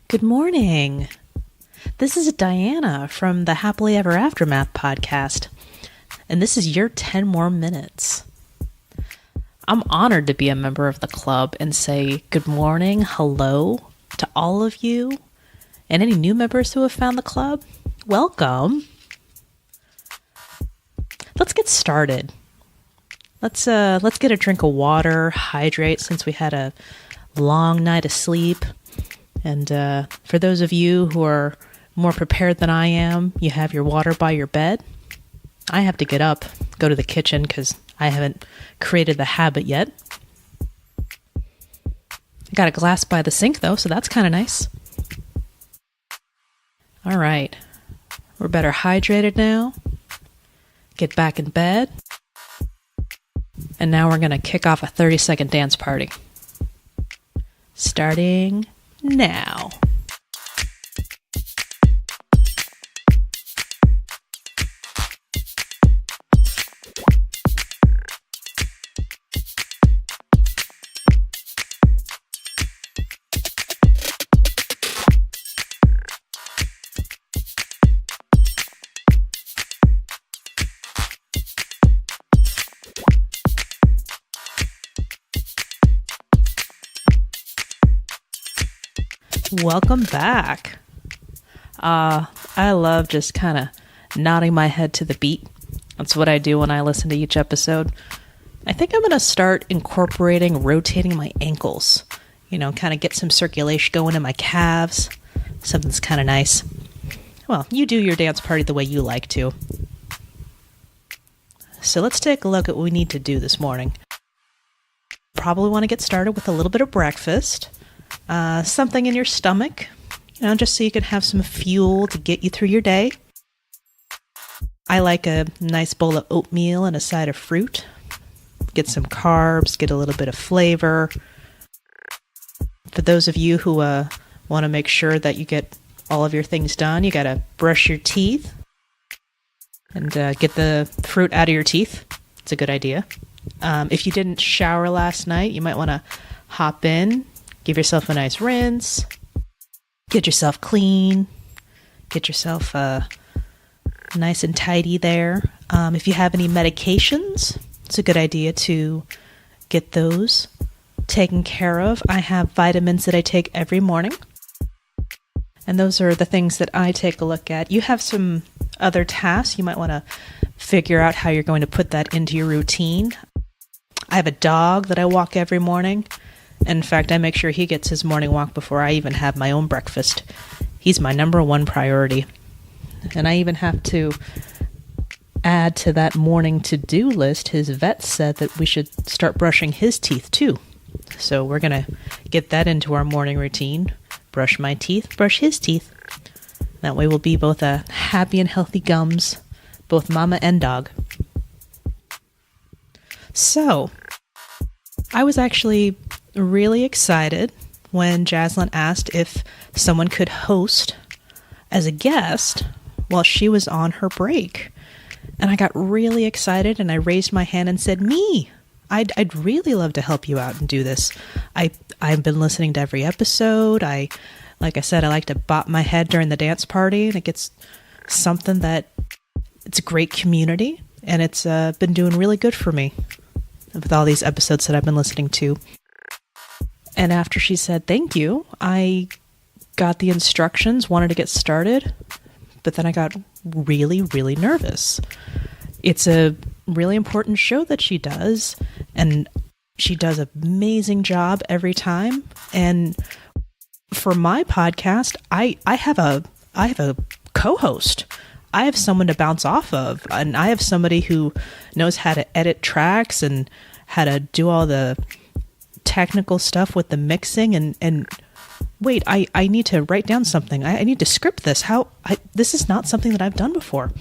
Good morning. This is Diana from the Happily Ever Aftermath podcast, and this is your 10 more minutes. I'm honored to be a member of the club and say good morning, hello to all of you, and any new members who have found the club. Welcome. Let's get started. Let's get a drink of water, hydrate since we had a long night of sleep. And for those of you who are more prepared than I am, you have your water by your bed. I have to get up, go to the kitchen because I haven't created the habit yet. I got a glass by the sink though, so that's kind of nice. All right, we're better hydrated now. Get back in bed. And now we're going to kick off a 30-second dance party. Starting now. Welcome back. I love just kind of nodding my head to the beat. That's what I do when I listen to each episode. I think I'm going to start incorporating rotating my ankles. You know, kind of get some circulation going in my calves. Something's kind of nice. Well, you do your dance party the way you like to. So let's take a look at what we need to do this morning. Probably want to get started with a little bit of breakfast. Something in your stomach, just so you can have some fuel to get you through your day. I like a nice bowl of oatmeal and a side of fruit. Get some carbs, get a little bit of flavor. For those of you who want to make sure that you get all of your things done, you got to brush your teeth and get the fruit out of your teeth. It's a good idea. If you didn't shower last night, you might want to hop in. Give yourself a nice rinse, get yourself clean, get yourself nice and tidy there. If you have any medications, it's a good idea to get those taken care of. I have vitamins that I take every morning, and those are the things that I take a look at. You have some other tasks. You might want to figure out how you're going to put that into your routine. I have a dog that I walk every morning. In fact, I make sure he gets his morning walk before I even have my own breakfast. He's my number one priority. And I even have to add to that morning to-do list, his vet said that we should start brushing his teeth too. So we're going to get that into our morning routine. Brush my teeth, brush his teeth. That way we'll be both a happy and healthy gums, both mama and dog. So, I was actually really excited when Jaslyn asked if someone could host as a guest while she was on her break. And I got really excited and I raised my hand and said, me, I'd really love to help you out and do this. I've been listening to every episode. Like I said, I like to bop my head during the dance party, and it gets something that it's a great community and it's been doing really good for me with all these episodes that I've been listening to. And after she said thank you, I got the instructions, wanted to get started, but then I got really, really nervous. It's a really important show that she does, and she does an amazing job every time. And for my podcast, I have a co-host. I have someone to bounce off of, and I have somebody who knows how to edit tracks and how to do all the technical stuff with the mixing and wait, I need to write down something. I need to script this. This is not something that I've done before.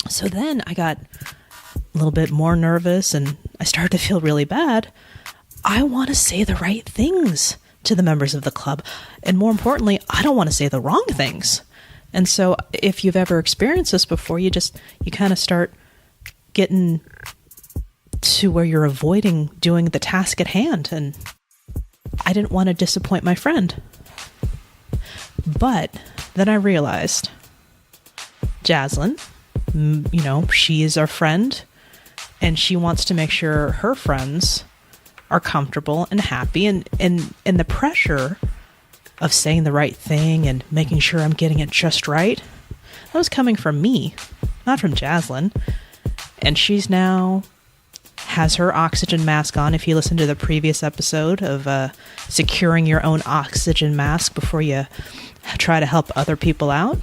So then I got a little bit more nervous and I started to feel really bad. I want to say the right things to the members of the club. And more importantly, I don't want to say the wrong things. And so if you've ever experienced this before, you kind of start getting to where you're avoiding doing the task at hand. And I didn't want to disappoint my friend. But then I realized, Jaslyn, she is our friend, and she wants to make sure her friends are comfortable and happy, and the pressure of saying the right thing and making sure I'm getting it just right, that was coming from me, not from Jaslyn. And she's now has her oxygen mask on. If you listen to the previous episode of securing your own oxygen mask before you try to help other people out,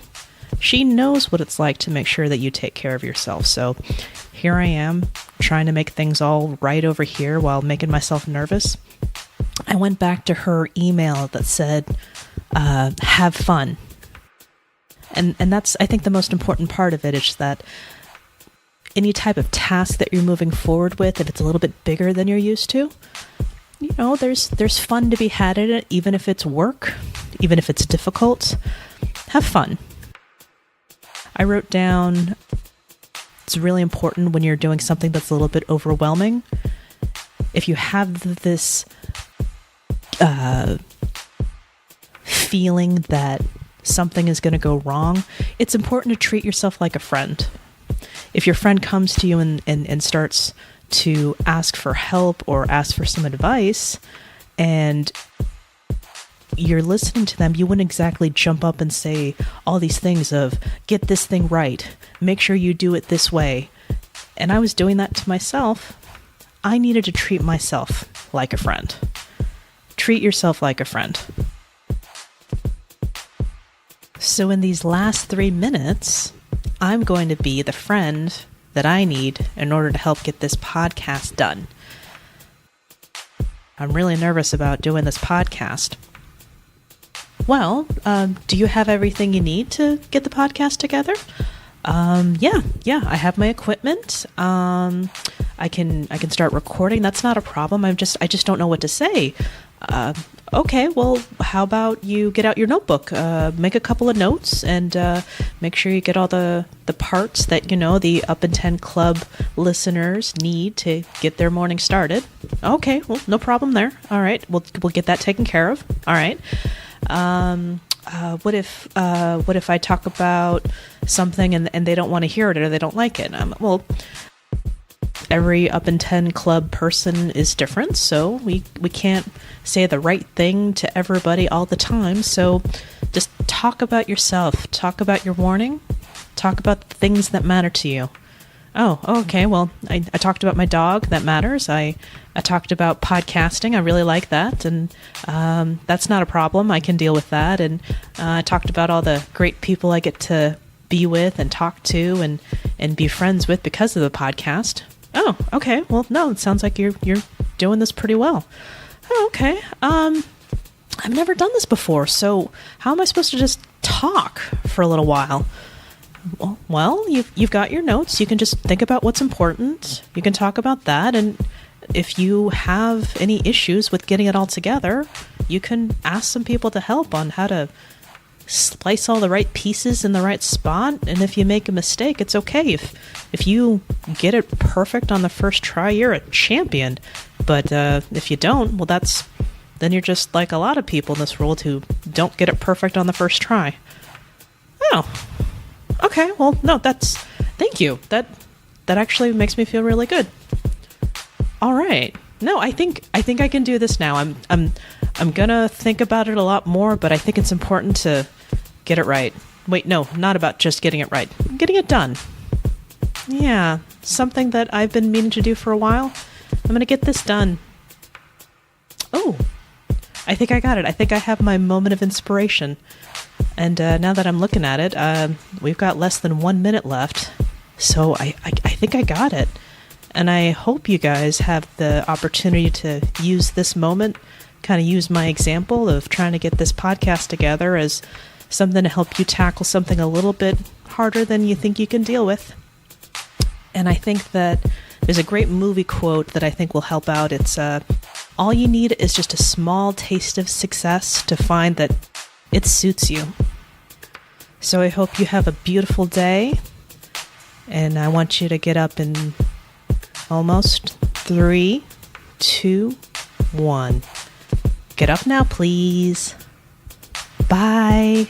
she knows what it's like to make sure that you take care of yourself. So here I am, trying to make things all right over here while making myself nervous. I went back to her email that said, have fun. And that's, I think, the most important part of it is that any type of task that you're moving forward with, if it's a little bit bigger than you're used to, there's fun to be had in it, even if it's work, even if it's difficult. Have fun. I wrote down, it's really important when you're doing something that's a little bit overwhelming. If you have this feeling that something is going to go wrong, it's important to treat yourself like a friend. If your friend comes to you and starts to ask for help or ask for some advice, and you're listening to them, you wouldn't exactly jump up and say all these things of, get this thing right, make sure you do it this way. And I was doing that to myself. I needed to treat myself like a friend. Treat yourself like a friend. So in these last 3 minutes, I'm going to be the friend that I need in order to help get this podcast done. I'm really nervous about doing this podcast. Well, do you have everything you need to get the podcast together? Yeah, I have my equipment. I can start recording. That's not a problem. I just don't know what to say. Okay, well, how about you get out your notebook, make a couple of notes, and make sure you get all the parts that, the Up in 10 Club listeners need to get their morning started. Okay, well, no problem there. All right, we'll get that taken care of. All right. What if I talk about something and they don't want to hear it or they don't like it? Well, every Up in 10 Club person is different, so we can't say the right thing to everybody all the time. So just talk about yourself, talk about your morning, talk about the things that matter to you. Oh, okay. Well, I talked about my dog. That matters. I talked about podcasting. I really like that. And that's not a problem. I can deal with that. And I talked about all the great people I get to be with and talk to and be friends with because of the podcast. Oh, okay. Well, no, it sounds like you're doing this pretty well. Oh, okay. I've never done this before. So how am I supposed to just talk for a little while? Well, you've got your notes. You can just think about what's important. You can talk about that. And if you have any issues with getting it all together, you can ask some people to help on how to splice all the right pieces in the right spot. And if you make a mistake, it's okay. If you get it perfect on the first try, you're a champion. But if you don't, well, then you're just like a lot of people in this world who don't get it perfect on the first try. Oh. Okay, well, no, thank you. That actually makes me feel really good. All right. No, I think I can do this now. I'm gonna think about it a lot more, but I think it's important to get it right. Wait, no, not about just getting it right. Getting it done. Yeah, something that I've been meaning to do for a while. I'm gonna get this done. Oh, I think I got it. I think I have my moment of inspiration. And now that I'm looking at it, we've got less than 1 minute left. So I think I got it. And I hope you guys have the opportunity to use this moment, kind of use my example of trying to get this podcast together as something to help you tackle something a little bit harder than you think you can deal with. And I think that there's a great movie quote that I think will help out. It's, all you need is just a small taste of success to find that it suits you. So I hope you have a beautiful day. And I want you to get up in almost 3, 2, 1. Get up now, please. Bye. Bye.